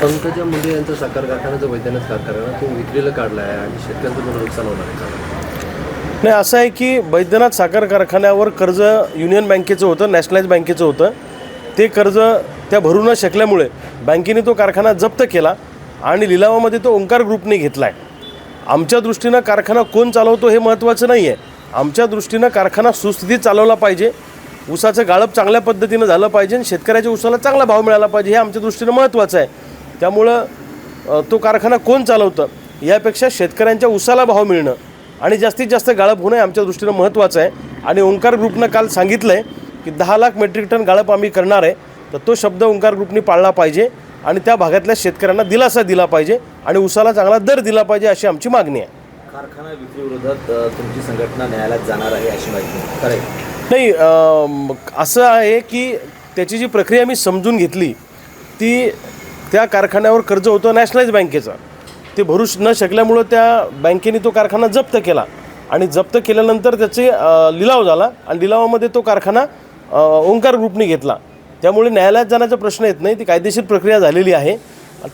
पंकजा मुंडे यांचा साखर कारखाना जो वैद्यनाथ कारखाना तो विक्रीला काढला आहे आणि शेतकऱ्यांचं मोठं नुकसान होणार आहे का? नाही, असं आहे की वैद्यनाथ साखर कारखान्यावर कर्ज युनियन बँकेचं होतं, नॅशनलाइज बँकेचं होतं. ते कर्ज त्या भरू न शकल्यामुळे बँकेने तो कारखाना जप्त केला आणि लिलावामध्ये तो ओंकार ग्रुपने घेतला आहे. आमच्या दृष्टीनं कारखाना कोण चालवतो हे महत्त्वाचं नाही आहे. आमच्या दृष्टीनं कारखाना सुस्थितीत चालवला पाहिजे, ऊसाचं गाळप चांगल्या पद्धतीनं झालं पाहिजे आणि शेतकऱ्याच्या ऊसाला चांगला भाव मिळाला पाहिजे, हे आमच्या दृष्टीनं महत्त्वाचं आहे. त्यामुळं तो कारखाना कोण चालवतं यापेक्षा शेतकऱ्यांच्या ऊसाला भाव मिळणं आणि जास्तीत जास्त गाळप होणं आमच्या दृष्टीनं महत्त्वाचं आहे. आणि ओंकार ग्रुपनं काल सांगितलं आहे की 10 लाख मेट्रिक टन गाळप आम्ही करणार आहे, तर तो शब्द ओंकार ग्रुपनी पाळला पाहिजे आणि त्या भागातल्या शेतकऱ्यांना दिलासा दिला पाहिजे आणि ऊसाला चांगला दर दिला पाहिजे, अशी आमची मागणी आहे. कारखाना विक्रीविरोधात तुमची संघटना न्यायालयात जाणार आहे अशी माहिती खरं नाही, असं आहे की त्याची जी प्रक्रिया मी समजून घेतली ती त्या कारखान्यावर कर्ज होतं नॅशनलाइज बँकेचं, ते भरू न शकल्यामुळं त्या बँकेने तो कारखाना जप्त केला आणि जप्त केल्यानंतर त्याचे लिलाव झाला आणि लिलावामध्ये तो कारखाना ओंकार ग्रुपने घेतला. त्यामुळे न्यायालयात जाण्याचा प्रश्न येत नाही, ती कायदेशीर प्रक्रिया झालेली आहे.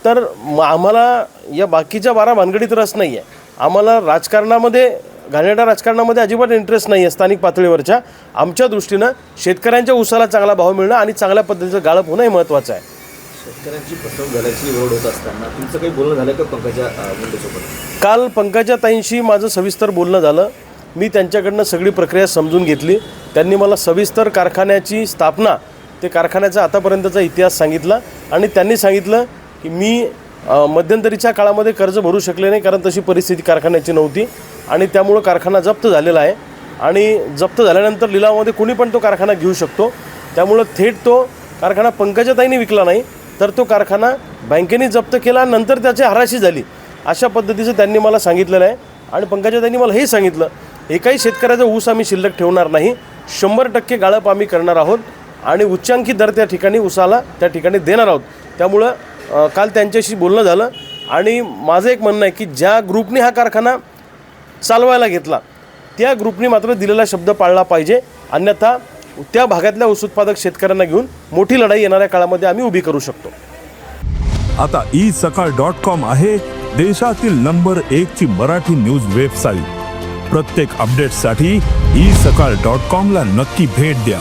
तर आम्हाला या बाकीच्या 12 भानगडीत रस नाही आहे. आम्हाला राजकारणामध्ये घाणेरड्या राजकारणामध्ये अजिबात इंटरेस्ट नाही आहे. स्थानिक पातळीवरच्या आमच्या दृष्टीनं शेतकऱ्यांच्या ऊसाला चांगला भाव मिळणं आणि चांगल्या पद्धतीचं गाळप होणं हे महत्त्वाचं आहे. शेतकऱ्यांची फसवणूक झाल्याची ओरड होत असताना तुमचं काही बोलणं झालं का पंकजा मुंडेसोबत? काल पंकजाताईंशी माझं सविस्तर बोलणं झालं. मी त्यांच्याकडनं सगळी प्रक्रिया समजून घेतली. त्यांनी मला सविस्तर कारखान्याची स्थापना, ते कारखान्याचा आतापर्यंतचा इतिहास सांगितला आणि त्यांनी सांगितलं की मी मध्यंतरीच्या काळामध्ये कर्ज भरू शकले नाही, कारण तशी परिस्थिती कारखान्याची नव्हती आणि त्यामुळं कारखाना जप्त झालेला आहे आणि जप्त झाल्यानंतर लिलावामध्ये कोणी पण तो कारखाना घेऊ शकतो. त्यामुळं थेट तो कारखाना पंकजाताईंनी विकला नाही, तर तो कारखाना बँकेने जप्त केला, नंतर त्याची हराशी झाली, अशा पद्धतीचं त्यांनी मला सांगितलेलं आहे. आणि पंकजाताईंनी मला हे सांगितलं, एकाही शेतकऱ्याचा ऊस आम्ही शिल्लक ठेवणार नाही, 100% गाळप आम्ही करणार आहोत आणि उच्चांकी दर त्या ठिकाणी ऊसाला त्या ठिकाणी देणार आहोत. त्यामुळं काल त्यांच्याशी बोलणं झालं आणि माझं एक म्हणणं आहे की ज्या ग्रुपने हा कारखाना चालवायला घेतला त्या ग्रुपने मात्र दिलेला शब्द पाळला पाहिजे, अन्यथा त्या भागातल्या ऊस उत्पादक शेतकऱ्यांना घेऊन मोठी लढाई येणाऱ्या काळामध्ये आम्ही उभी करू शकतो. आता isakal.com आहे देशातील नंबर 1 ची मराठी न्यूज वेबसाईट. प्रत्येक अपडेटसाठी isakal.com ला नक्की भेट द्या.